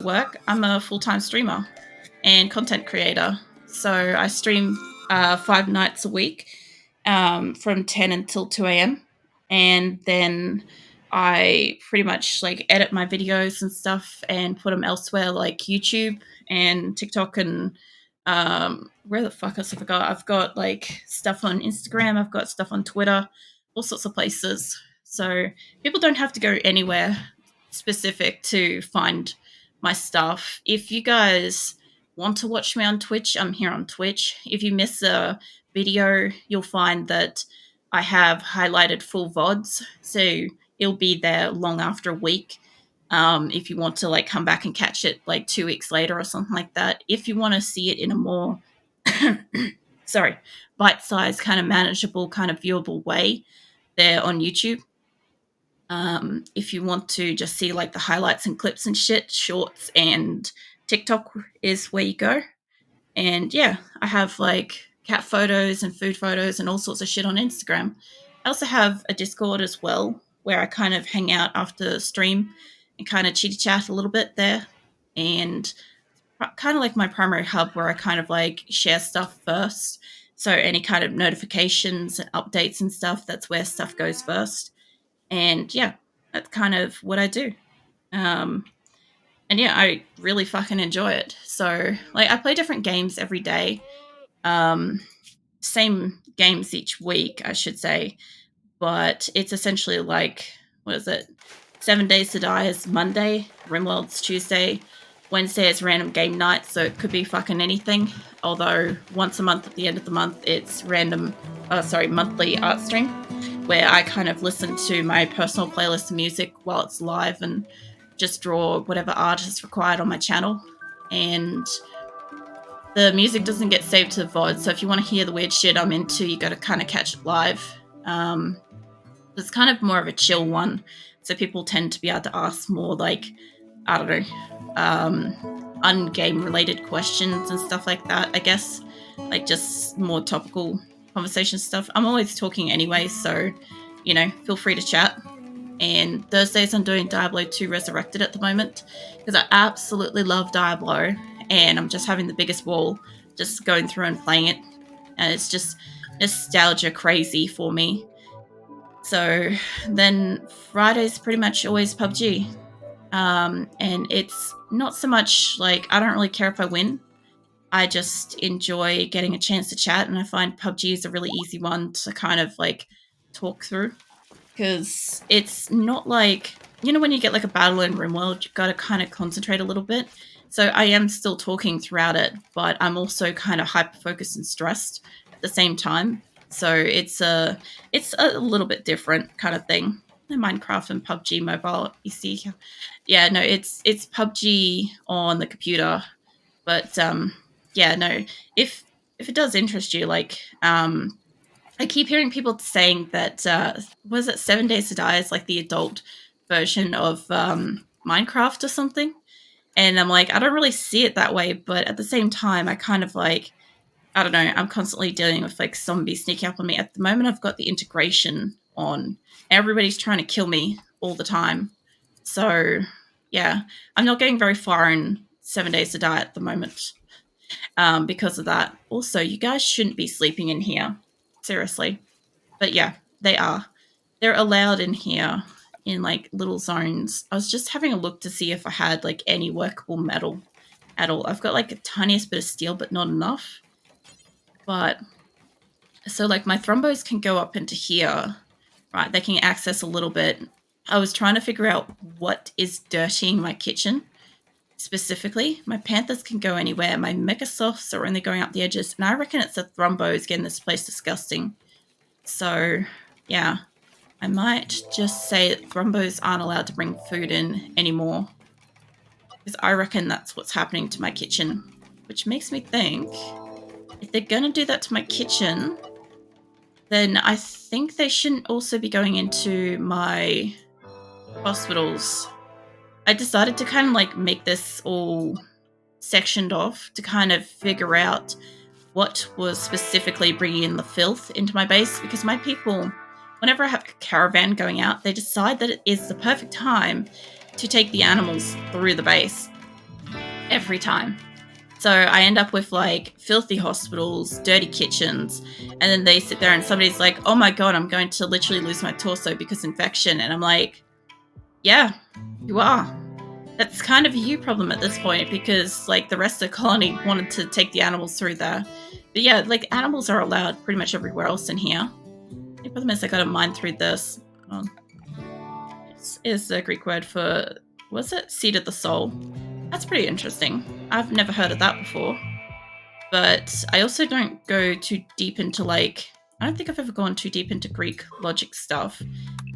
work, I'm a full-time streamer and content creator. So I stream 5 nights a week from 10 until 2 a.m. And then I pretty much like edit my videos and stuff and put them elsewhere like YouTube and TikTok and where the fuck else have I got? I've got like stuff on Instagram, I've got stuff on Twitter, all sorts of places. So people don't have to go anywhere specific to find my stuff. If you guys want to watch me on Twitch, I'm here on Twitch. If you miss a video, you'll find that I have highlighted full VODs, so it'll be there long after a week. If you want to like come back and catch it like 2 weeks later or something like that. If you want to see it in a more bite-sized, kind of manageable, kind of viewable way, they're on YouTube. If you want to just see like the highlights and clips and shit, shorts and TikTok is where you go. And yeah, I have like cat photos and food photos and all sorts of shit on Instagram. I also have a Discord as well where I kind of hang out after stream and kind of chitty chat a little bit there. And kind of like my primary hub where I kind of like share stuff first. So any kind of notifications and updates and stuff, that's where stuff goes first. And yeah, that's kind of what I do. And yeah, I really fucking enjoy it. So like I play different games every day. Same games each week, I should say. But it's essentially like, what is it? 7 Days to Die is Monday, RimWorld's Tuesday, Wednesday is random game night, so it could be fucking anything. Although once a month at the end of the month, it's monthly art stream, where I kind of listen to my personal playlist of music while it's live and just draw whatever art is required on my channel. And the music doesn't get saved to the VOD, so if you want to hear the weird shit I'm into, you got to kind of catch it live. It's kind of more of a chill one, so people tend to be able to ask more like, I don't know, ungame related questions and stuff like that, I guess. Like just more topical conversation stuff. I'm always talking anyway, so, you know, feel free to chat. And Thursdays I'm doing Diablo 2 Resurrected at the moment because I absolutely love Diablo and I'm just having the biggest ball just going through and playing it. And it's just nostalgia crazy for me. So then Friday's pretty much always PUBG. And it's not so much like I don't really care if I win. I just enjoy getting a chance to chat, and I find PUBG is a really easy one to kind of like talk through because it's not like, you know, when you get like a battle in RimWorld, you've got to kind of concentrate a little bit. So I am still talking throughout it, but I'm also kind of hyper-focused and stressed at the same time. So it's a little bit different kind of thing. Minecraft and PUBG Mobile, you see. Yeah, no, it's PUBG on the computer. But yeah, no, if it does interest you, like I keep hearing people saying that was it 7 Days to Die is like the adult version of Minecraft or something. And I'm like, I don't really see it that way, but at the same time, I kind of like, I don't know, I'm constantly dealing with like zombies sneaking up on me. At the moment, I've got the integration on. Everybody's trying to kill me all the time. So yeah, I'm not getting very far in 7 Days to Die at the moment because of that. Also, you guys shouldn't be sleeping in here. Seriously. But yeah, they are. They're allowed in here in like little zones. I was just having a look to see if I had like any workable metal at all. I've got like the tiniest bit of steel, but not enough. But so like my thrombos can go up into here, right? They can access a little bit. I was trying to figure out what is dirtying my kitchen specifically. My panthers can go anywhere. My mechasofts are only going up the edges. And I reckon it's the thrombos getting this place disgusting. So yeah, I might just say that thrombos aren't allowed to bring food in anymore. Because I reckon that's what's happening to my kitchen. Which makes me think, if they're going to do that to my kitchen, then I think they shouldn't also be going into my hospitals. I decided to kind of like make this all sectioned off to kind of figure out what was specifically bringing in the filth into my base, because my people, whenever I have a caravan going out, they decide that it is the perfect time to take the animals through the base. every time. So I end up with like filthy hospitals, dirty kitchens, and then they sit there and somebody's like, oh my god, I'm going to literally lose my torso because infection. And I'm like, yeah, you are. That's kind of a you problem at this point because like the rest of the colony wanted to take the animals through there. But yeah, like animals are allowed pretty much everywhere else in here. The problem is I gotta mine through this. Is the Greek word for, was it? Seed of the soul. That's pretty interesting. I've never heard of that before. But I also don't go too deep into like, I don't think I've ever gone too deep into Greek logic stuff.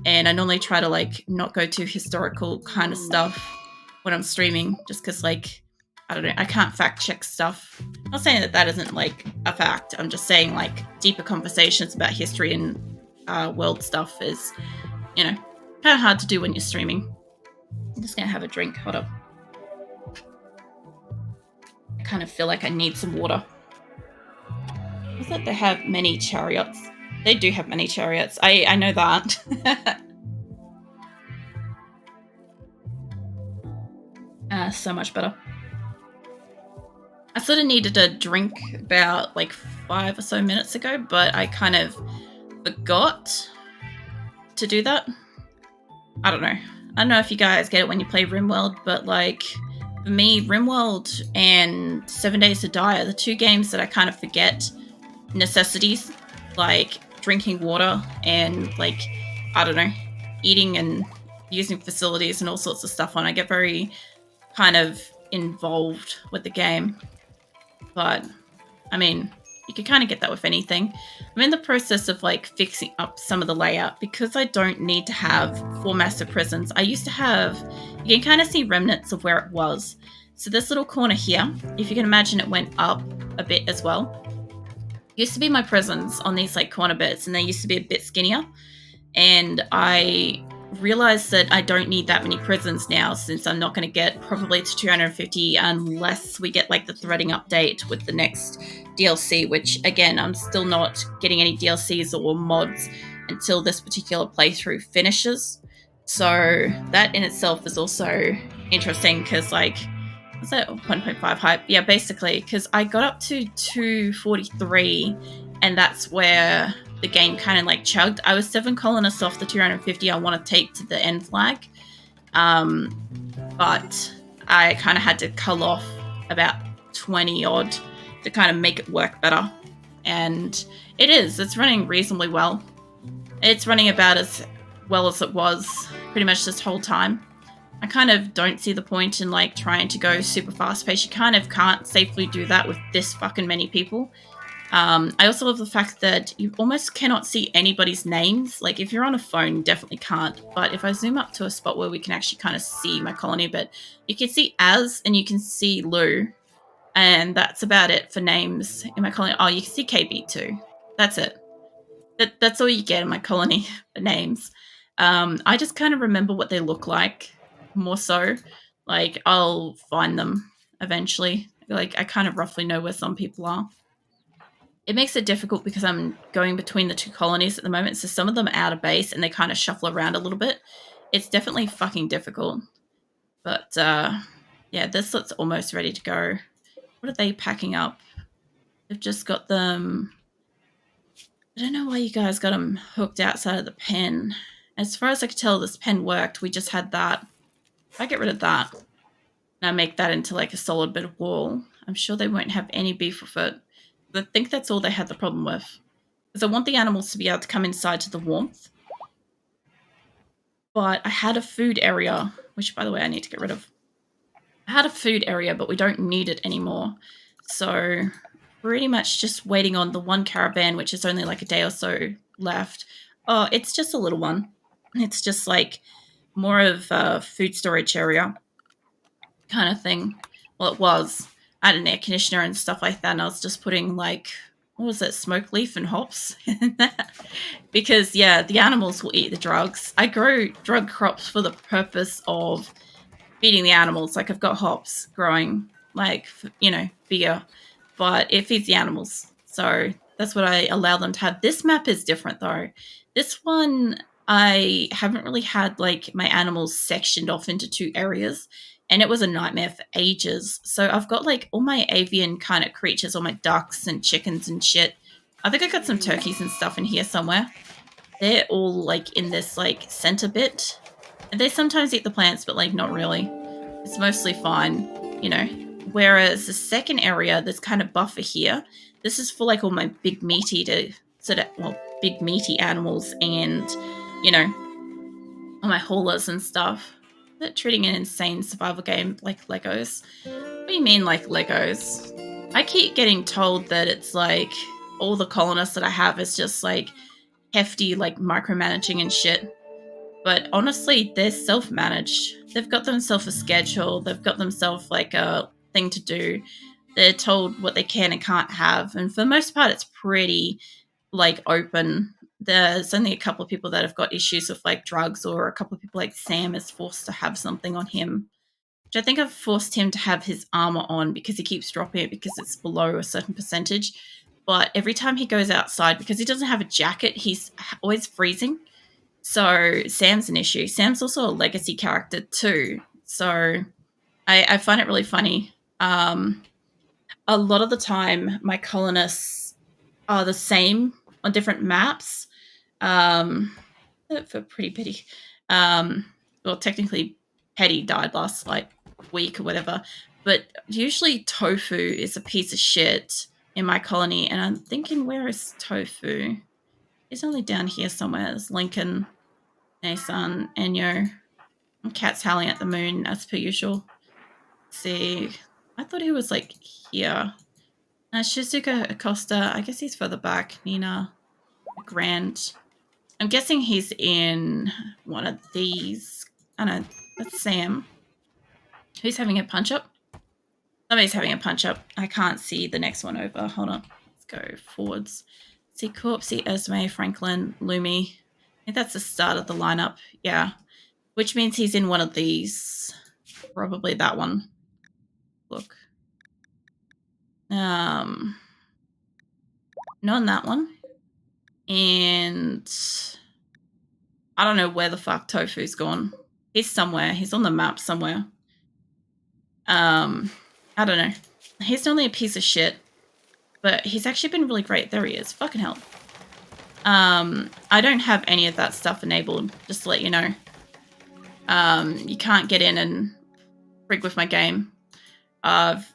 And I normally try to like not go too historical kind of stuff when I'm streaming just because like, I don't know, I can't fact check stuff. I'm not saying that that isn't like a fact. I'm just saying like deeper conversations about history and world stuff is, you know, kind of hard to do when you're streaming. I'm just going to have a drink. Hold up. I kind of feel like I need some water. Is that they have many chariots? They do have many chariots. I know that. So much better. I sort of needed a drink about like 5 or so minutes ago, but I kind of forgot to do that. I don't know if you guys get it when you play RimWorld, but like for me, RimWorld and 7 Days to Die are the two games that I kind of forget necessities, like drinking water and like, I don't know, eating and using facilities and all sorts of stuff on. I get very kind of involved with the game. But, I mean, you can kind of get that with anything. I'm in the process of like fixing up some of the layout because I don't need to have 4 massive prisons. I used to have, you can kind of see remnants of where it was. So this little corner here, if you can imagine, it went up a bit as well. Used to be my prisons on these like corner bits, and they used to be a bit skinnier. And I realized that I don't need that many prisons now, since I'm not going to get probably to 250 unless we get like the threading update with the next DLC, which again, I'm still not getting any DLCs or mods until this particular playthrough finishes. So that in itself is also interesting because like, was that 1.5 hype? Yeah, basically, because I got up to 243 and that's where the game kind of like chugged. I was 7 colonists off the 250 I want to take to the end flag. But I kind of had to cull off about 20 odd to kind of make it work better. And it's running reasonably well. It's running about as well as it was pretty much this whole time. I kind of don't see the point in like trying to go super fast paced. You kind of can't safely do that with this fucking many people. I also love the fact that you almost cannot see anybody's names. Like if you're on a phone, you definitely can't. But if I zoom up to a spot where we can actually kind of see my colony a bit, you can see Az and you can see Lou. And that's about it for names in my colony. Oh, you can see KB too. That's it. That's all you get in my colony for names. I just kind of remember what they look like more so. Like I'll find them eventually. Like I kind of roughly know where some people are. It makes it difficult because I'm going between the 2 colonies at the moment. So some of them are out of base and they kind of shuffle around a little bit. It's definitely fucking difficult. But yeah, this looks almost ready to go. What are they packing up? They've just got them. I don't know why you guys got them hooked outside of the pen. As far as I could tell, this pen worked. We just had that. If I get rid of that and I make that into like a solid bit of wall, I'm sure they won't have any beef with it. I think that's all they had the problem with. Because I want the animals to be able to come inside to the warmth. But I had a food area, which by the way I need to get rid of. I had a food area, but we don't need it anymore. So pretty much just waiting on the 1 caravan, which is only like a day or so left. Oh, it's just a little one. It's just like more of a food storage area kind of thing. Well, it was. I had an air conditioner and stuff like that, and I was just putting like, what was it, smoke leaf and hops in that. Because yeah, the animals will eat the drugs. I grow drug crops for the purpose of feeding the animals. Like I've got hops growing, like, you know, bigger, but it feeds the animals. So that's what I allow them to have. This map is different though. This one, I haven't really had like my animals sectioned off into 2 areas. and it was a nightmare for ages. So I've got like all my avian kind of creatures, all my ducks and chickens and shit. I think I got some turkeys and stuff in here somewhere. They're all like in this like center bit. And they sometimes eat the plants, but like not really. It's mostly fine, you know. Whereas the second area, there's kind of buffer here. This is for like all my big meaty big meaty animals and, you know, all my haulers and stuff. They're treating an insane survival game like Legos. What do you mean like Legos? I keep getting told that it's like all the colonists that I have is just like hefty like micromanaging and shit. But honestly, they're self-managed. They've got themselves a schedule. They've got themselves like a thing to do. They're told what they can and can't have. And for the most part, it's pretty like open. There's only a couple of people that have got issues with like drugs, or a couple of people like Sam is forced to have something on him. Which I think I've forced him to have his armor on because he keeps dropping it because it's below a certain percentage. But every time he goes outside, because he doesn't have a jacket, he's always freezing. So Sam's an issue. Sam's also a legacy character too. So I find it really funny. A lot of the time, my colonists are the same on different maps. For Pretty Petty. Well, technically, Petty died last like week or whatever. But usually, Tofu is a piece of shit in my colony, and I'm thinking, where is Tofu? He's only down here somewhere. There's Lincoln, Nason, Enyo. Cat's howling at the moon as per usual. Let's see. I thought he was like here. Shizuka Acosta, I guess he's further back. Nina, Grant. I'm guessing he's in one of these. I don't know. That's Sam. Who's having a punch up? Somebody's having a punch up. I can't see the next one over. Hold on. Let's go forwards. See Corp, see Esme, Franklin, Lumi. I think that's the start of the lineup. Yeah. Which means he's in one of these. Probably that one. Look. Not in that one. And I don't know where the fuck Tofu's gone. He's somewhere. He's on the map somewhere. I don't know. He's only a piece of shit, but he's actually been really great. There he is. Fucking hell. I don't have any of that stuff enabled, just to let you know. You can't get in and rig with my game. I've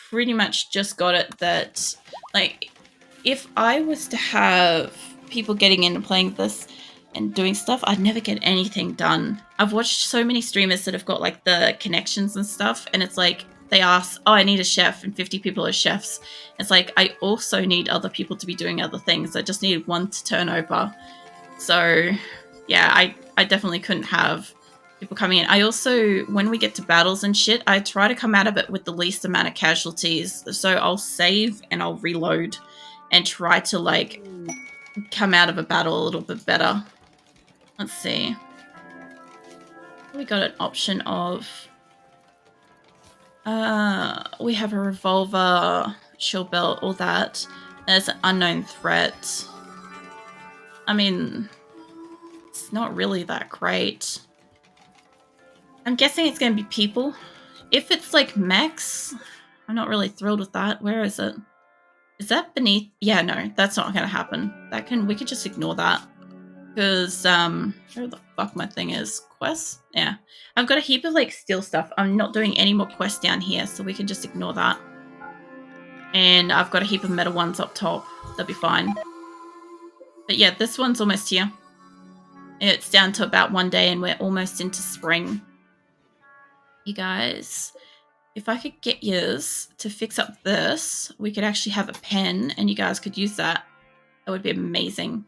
pretty much just got it that, like, if I was to have people getting in and playing this and doing stuff, I'd never get anything done. I've watched so many streamers that have got, like, the connections and stuff, and it's like, they ask, oh, I need a chef, and 50 people are chefs. It's like, I also need other people to be doing other things. I just need one to turn over. So, yeah, I definitely couldn't have people coming in. I also, when we get to battles and shit, I try to come out of it with the least amount of casualties. So I'll save and I'll reload and try to, like, come out of a battle a little bit better. Let's see. We got an option of... we have a revolver, shield belt, all that. There's an unknown threat. I mean, it's not really that great. I'm guessing it's going to be people. If it's like mechs, I'm not really thrilled with that. Where is it? Is that beneath? Yeah, no, that's not going to happen. We could just ignore that. Because, where the fuck my thing is? Quests? Yeah. I've got a heap of, like, steel stuff. I'm not doing any more quests down here, so we can just ignore that. And I've got a heap of metal ones up top. They'll be fine. But yeah, this one's almost here. It's down to about 1 day, and we're almost into spring. You guys, if I could get yours to fix up this, we could actually have a pen, and you guys could use that. That would be amazing.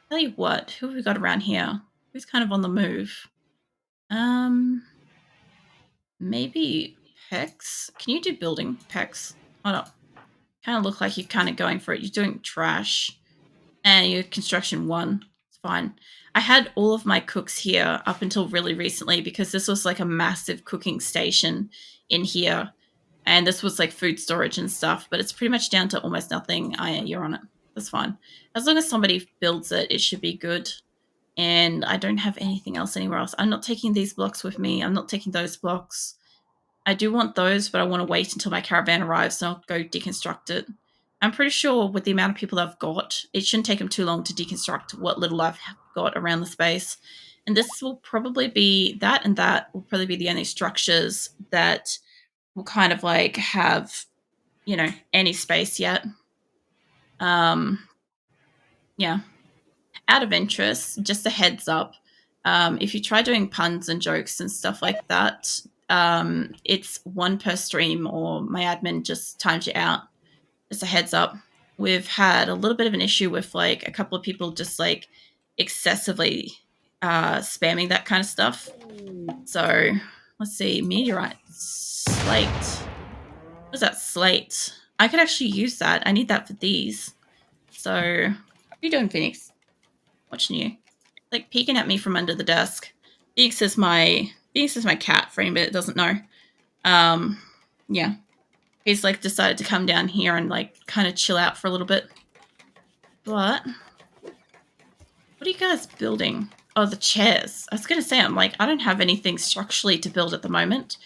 Tell you what, who have we got around here? Who's kind of on the move? Maybe Pex? Can you do building, Pex? Hold up. Kind of look like you're kind of going for it. You're doing trash. And you're construction 1. It's fine. I had all of my cooks here up until really recently because this was like a massive cooking station in here. And this was like food storage and stuff. But it's pretty much down to almost nothing. You're on it. That's fine. As long as somebody builds it, it should be good. And I don't have anything else anywhere else. I'm not taking these blocks with me. I'm not taking those blocks. I do want those, but I want to wait until my caravan arrives, so I'll go deconstruct it. I'm pretty sure with the amount of people I've got, it shouldn't take them too long to deconstruct what little I've got around the space. And this will probably be, that and that will probably be the only structures that will kind of like have, you know, any space yet. Yeah. Out of interest, just a heads up, if you try doing puns and jokes and stuff like that, it's one per stream or my admin just times you out. Just a heads up. We've had a little bit of an issue with like a couple of people just like excessively spamming that kind of stuff. So let's see, meteorite, slate. What is that, slate? I could actually use that. I need that for these. So, what are you doing, Phoenix? Watching you. Like peeking at me from under the desk. Phoenix is my cat for anybody that doesn't know. Yeah. He's like decided to come down here and like kind of chill out for a little bit. But what are you guys building? Oh, the chairs. I was gonna say, I'm like, I don't have anything structurally to build at the moment.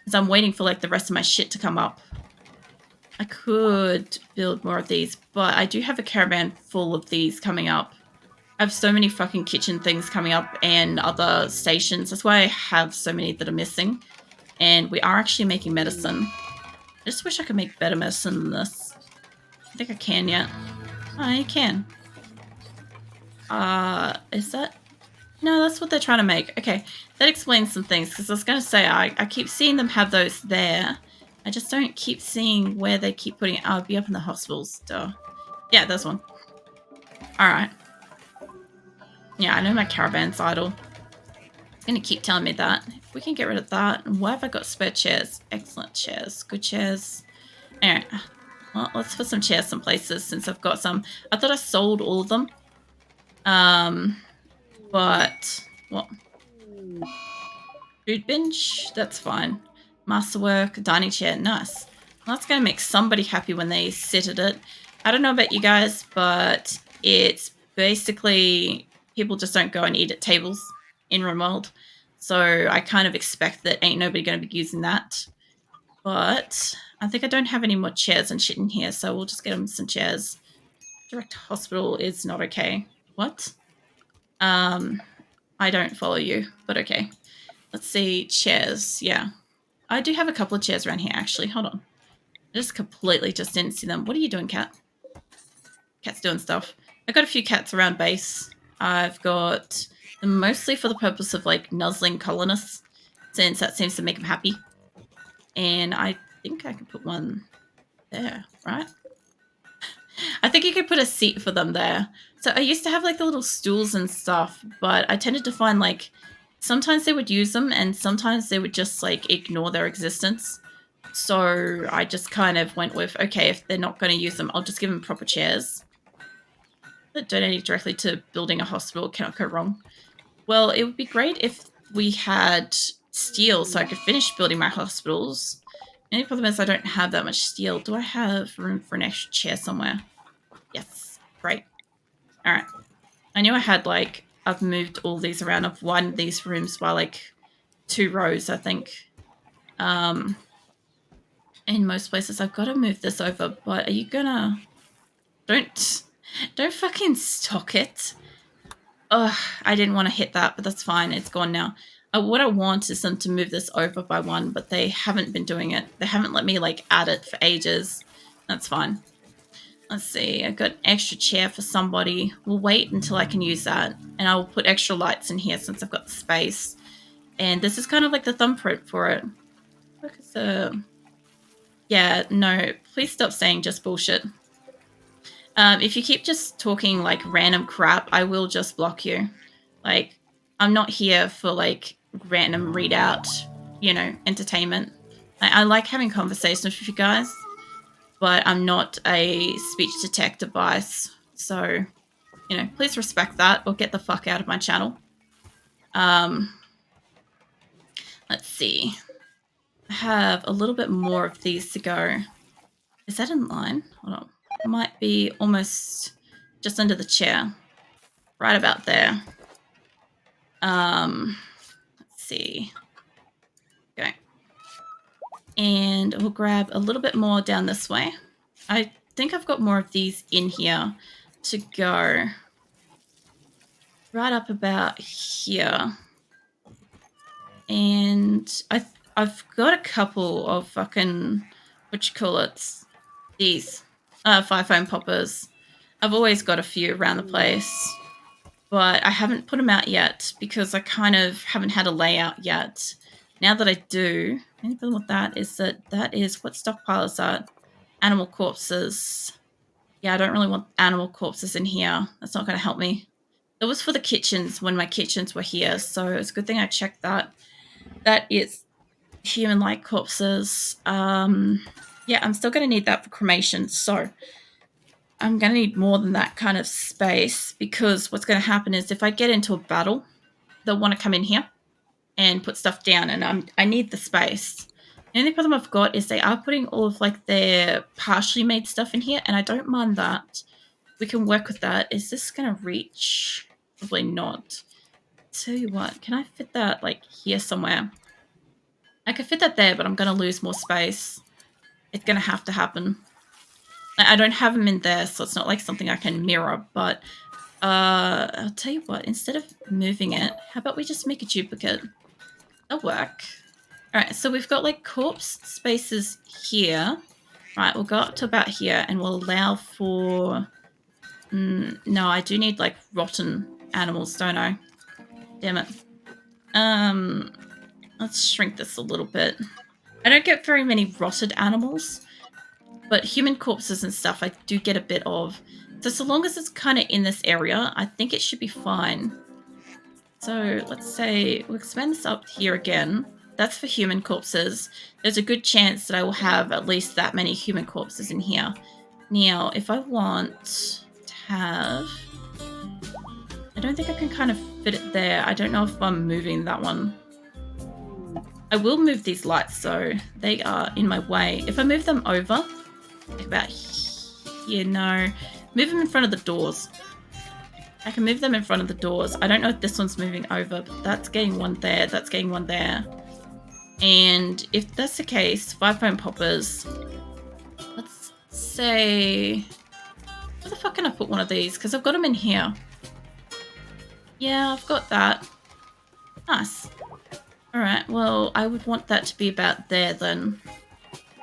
Because I'm waiting for like the rest of my shit to come up. I could build more of these, but I do have a caravan full of these coming up. I have so many fucking kitchen things coming up and other stations. That's why I have so many that are missing. And we are actually making medicine. I just wish I could make better medicine than this. I think I can yet. Oh, you can. Is that? No, that's what they're trying to make. Okay, that explains some things, because I was going to say, I keep seeing them have those there. I just don't keep seeing where they keep putting it. Oh, it'll be up in the hospitals. Duh. Yeah, there's one. Alright. Yeah, I know my caravan's idle. It's going to keep telling me that. If we can get rid of that. And why have I got spare chairs? Excellent chairs. Good chairs. Alright. Well, let's put some chairs some places since I've got some. I thought I sold all of them. But, what? Food bench? That's fine. Masterwork, dining chair, nice. Well, that's going to make somebody happy when they sit at it. I don't know about you guys, but it's basically people just don't go and eat at tables in RimWorld. So I kind of expect that ain't nobody going to be using that. But I think I don't have any more chairs and shit in here, so we'll just get them some chairs. Direct hospital is not okay. What? I don't follow you, but okay. Let's see, chairs, yeah. I do have a couple of chairs around here, actually. Hold on. I just completely just didn't see them. What are you doing, cat? Cat's doing stuff. I've got a few cats around base. I've got them mostly for the purpose of, like, nuzzling colonists, since that seems to make them happy. And I think I could put one there, right? I think you could put a seat for them there. So I used to have, like, the little stools and stuff, but I tended to find, like, sometimes they would use them and sometimes they would just, like, ignore their existence. So I just kind of went with, okay, if they're not going to use them, I'll just give them proper chairs. That donating directly to building a hospital cannot go wrong. Well, it would be great if we had steel so I could finish building my hospitals. The only problem is I don't have that much steel. Do I have room for an extra chair somewhere? Yes. Great. All right. I knew I had, like, I've moved all these around. I've widened these rooms by, like, 2 rows, I think. In most places. I've got to move this over, but are you gonna... Don't fucking stock it. Ugh, I didn't want to hit that, but that's fine. It's gone now. What I want is them to move this over by 1, but they haven't been doing it. They haven't let me, like, add it for ages. That's fine. Let's see. I've got an extra chair for somebody. We'll wait until I can use that. And I'll put extra lights in here since I've got the space. And this is kind of like the thumbprint for it. Look at the... Yeah, no. Please stop saying just bullshit. If you keep just talking, like, random crap, I will just block you. Like, I'm not here for, like, random readout, you know, entertainment. I like having conversations with you guys, but I'm not a speech-to-text device. So, you know, please respect that or get the fuck out of my channel. Let's see. I have a little bit more of these to go. Is that in line? Hold on. It might be almost just under the chair. Right about there. Let's see. Okay. And we'll grab a little bit more down this way. I think I've got more of these in here to go right up about here. And I've got a couple of fucking, these 5-foam poppers. I've always got a few around the place, but I haven't put them out yet because I kind of haven't had a layout yet. Now that I do, the only problem with that is what stockpile is that? Animal corpses. Yeah, I don't really want animal corpses in here. That's not going to help me. It was for the kitchens when my kitchens were here, so it's a good thing I checked that. That is human-like corpses. Yeah, I'm still going to need that for cremation, so I'm going to need more than that kind of space because what's going to happen is if I get into a battle, they'll want to come in here and put stuff down, and I need the space. The only problem I've got is they are putting all of like their partially made stuff in here, and I don't mind that. We can work with that. Is this going to reach? Probably not. Tell you what, can I fit that like here somewhere? I could fit that there, but I'm going to lose more space. It's going to have to happen. I don't have them in there, so it's not like something I can mirror, but I'll tell you what, instead of moving it, how about we just make a duplicate? That'll work. Alright, so we've got like corpse spaces here. Right, we'll go up to about here and we'll allow for... no, I do need like rotten animals, don't I? Damn it. Let's shrink this a little bit. I don't get very many rotted animals, but human corpses and stuff I do get a bit of. So long as it's kind of in this area, I think it should be fine. So let's say we'll expand this up here again. That's for human corpses. There's a good chance that I will have at least that many human corpses in here. Now, if I want to have... I don't think I can kind of fit it there. I don't know if I'm moving that one. I will move these lights, so they are in my way. If I move them over, like about here, no. Move them in front of the doors. I can move them in front of the doors. I don't know if this one's moving over, but that's getting one there. That's getting one there. And if that's the case, 5-foam poppers. Let's say... Where the fuck can I put one of these? Because I've got them in here. Yeah, I've got that. Nice. Alright, well, I would want that to be about there then.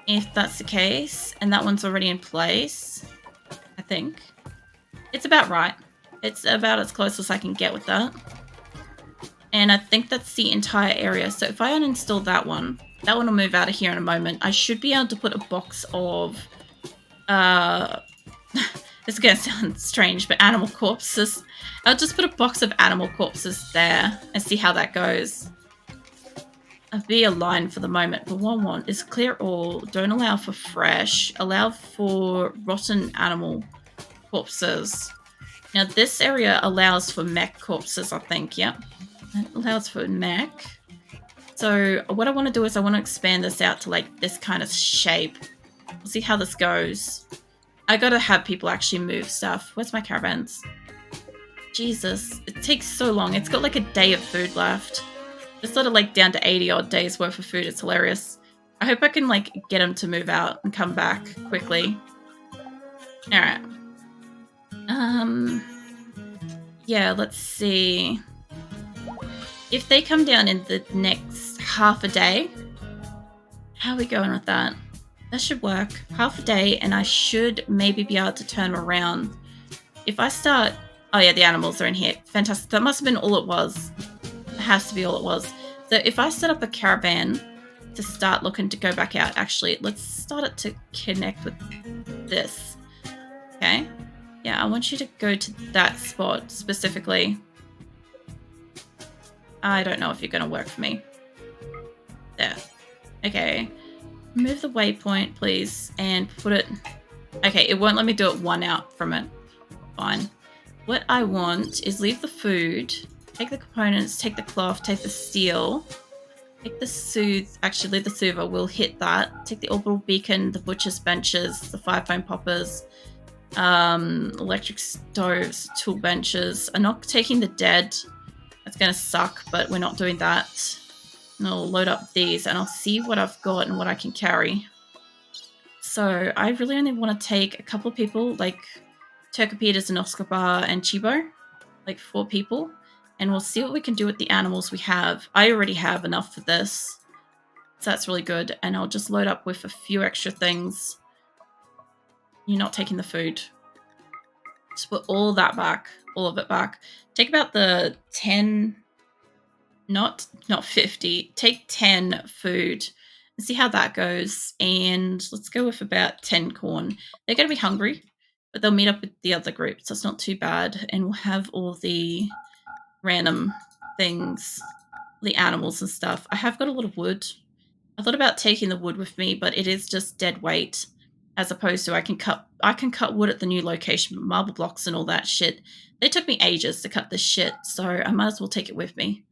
If that's the case, and that one's already in place, I think. It's about right. It's about as close as I can get with that. And I think that's the entire area. So if I uninstall that one will move out of here in a moment. I should be able to put a box of, this is going to sound strange, but animal corpses. I'll just put a box of animal corpses there and see how that goes. I'll be a line for the moment, but what I want is clear all, don't allow for fresh, allow for rotten animal corpses. Now this area allows for mech corpses, I think, yep. It allows for mech. So what I want to do is I want to expand this out to like this kind of shape. We'll see how this goes. I gotta have people actually move stuff. Where's my caravans? Jesus, it takes so long. It's got like a day of food left. It's sort of like down to 80 odd days worth of food. It's hilarious. I hope I can like get them to move out and come back quickly. Alright. Yeah, let's see. If they come down in the next half a day, how are we going with that? That should work. Half a day, and I should maybe be able to turn them around. If I start... Oh yeah, the animals are in here. Fantastic. That must have been all it was. It has to be all it was. So if I set up a caravan to start looking to go back out, actually, let's start it to connect with this. Okay? Yeah, I want you to go to that spot specifically. I don't know if you're going to work for me. There. Okay. Move the waypoint, please, and put it... Okay, it won't let me do it one out from it. Fine. What I want is leave the food, take the components, take the cloth, take the steel, take the soothe... Actually, leave the soother. We'll hit that. Take the orbital beacon, the butcher's benches, the 5-foam poppers, electric stoves, tool benches. I'm not taking the dead. That's going to suck, but we're not doing that. And I'll load up these and I'll see what I've got and what I can carry. So I really only want to take a couple of people, like Turkopedis and Oscar and Chibo, like 4 people. And we'll see what we can do with the animals we have. I already have enough for this. So that's really good. And I'll just load up with a few extra things. You're not taking the food. Just put all that back. All of it back. Take about the 10... Not 50. Take 10 food and see how that goes. And let's go with about 10 corn. They're going to be hungry, but they'll meet up with the other group, so it's not too bad. And we'll have all the random things, the animals and stuff. I have got a lot of wood. I thought about taking the wood with me, but it is just dead weight, as opposed to I can cut wood at the new location, but marble blocks and all that shit. They took me ages to cut this shit, so I might as well take it with me.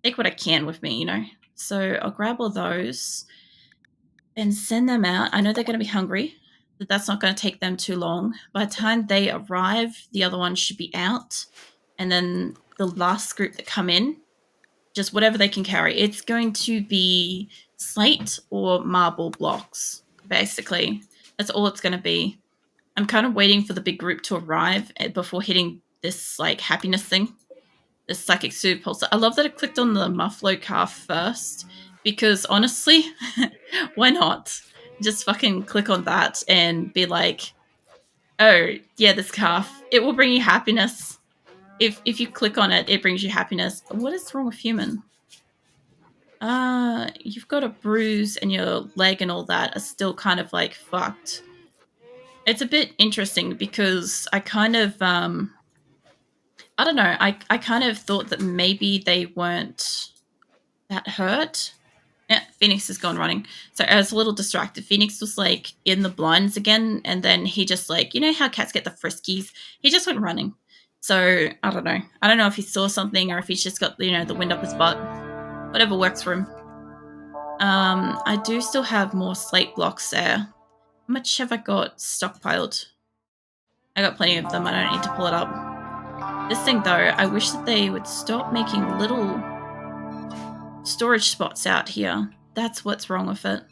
Take what I can with me, you know. So I'll grab all those and send them out. I know they're going to be hungry, but that's not going to take them too long. By the time they arrive, the other ones should be out. And then the last group that come in, just whatever they can carry. It's going to be slate or marble blocks, basically. That's all it's going to be. I'm kind of waiting for the big group to arrive before hitting this, like, happiness thing. This psychic super pulse. I love that I clicked on the Muffalo calf first, because honestly, why not? Just fucking click on that and be like, oh, yeah, this calf. It will bring you happiness. If you click on it, it brings you happiness. What is wrong with human? You've got a bruise and your leg and all that are still kind of like fucked. It's a bit interesting because I kind of, I don't know, I kind of thought that maybe they weren't that hurt. Yeah, Phoenix has gone running. So I was a little distracted. Phoenix was like in the blinds again, and then he just like, you know how cats get the friskies? He just went running. So I don't know. I don't know if he saw something or if he's just got, you know, the wind up his butt. Whatever works for him. I do still have more slate blocks there. How much have I got stockpiled? I got plenty of them. I don't need to pull it up. This thing, though, I wish that they would stop making little storage spots out here. That's what's wrong with it.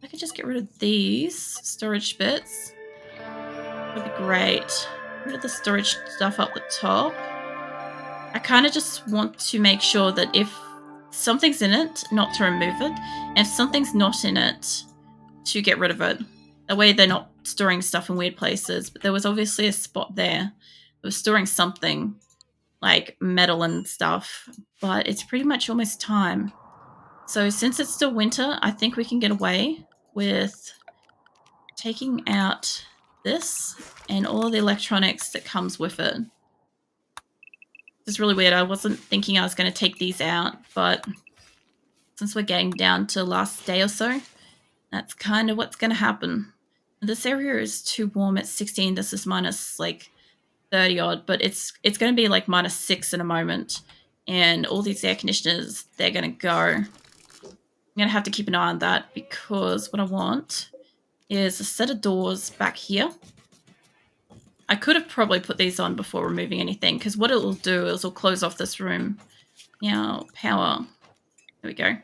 I could just get rid of these storage bits. That'd be great. Get rid of the storage stuff up the top. I kind of just want to make sure that if something's in it, not to remove it, and if something's not in it, to get rid of it. That way they're not storing stuff in weird places. But there was obviously a spot there that was storing something, like metal and stuff, but it's pretty much almost time. So since it's still winter, I think we can get away with taking out this and all the electronics that comes with it. It's really weird. I wasn't thinking I was going to take these out, but since we're getting down to last day or so, that's kind of what's going to happen. This area is too warm. It's 16. This is minus like 30 odd, but it's going to be like minus 6 in a moment. And all these air conditioners, they're going to go. I'm going to have to keep an eye on that because what I want is a set of doors back here. I could have probably put these on before removing anything because what it will do is it'll close off this room. Now, power. There we go.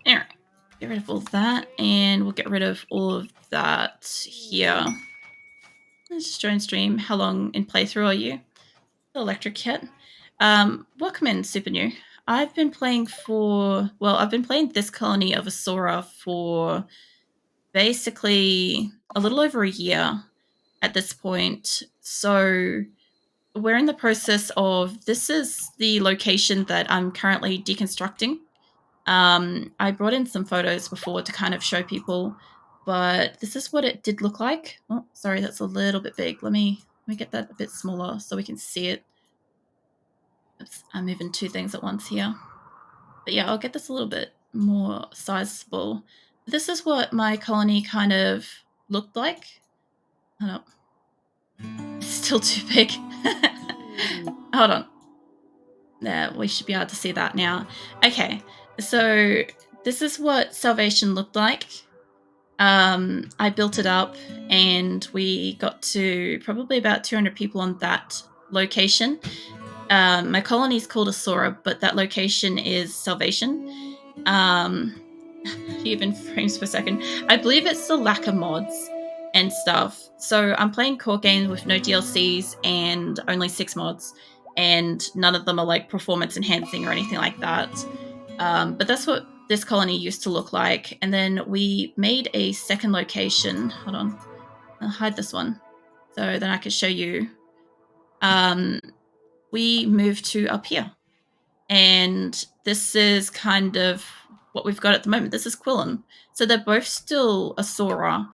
All right. Get rid of all that and we'll get rid of all of that here. Let's just join stream. How long in playthrough are you? Electric Kit. Welcome in, Super New. I've been playing this colony of Asora for basically a little over a year at this point. So we're in the process of, this is the location that I'm currently deconstructing. I brought in some photos before to kind of show people, but this is what it did look like. Oh, sorry, that's a little bit big. Let me get that a bit smaller so we can see it. Oops, I'm moving 2 things at once here. But yeah, I'll get this a little bit more sizable. This is what my colony kind of looked like. Hold up. It's still too big. Hold on. There, we should be able to see that now. Okay, so this is what Salvation looked like. I built it up and we got to probably about 200 people on that location. My colony is called Asora, but that location is Salvation. even frames per second. I believe it's the lack of mods and stuff. So I'm playing core games with no DLCs and only 6 mods, and none of them are like performance enhancing or anything like that. But that's what this colony used to look like. And then we made a second location. Hold on, I'll hide this one so then I can show you. We moved to up here, and this is kind of what we've got at the moment. This is Qulin. So they're both still Asora,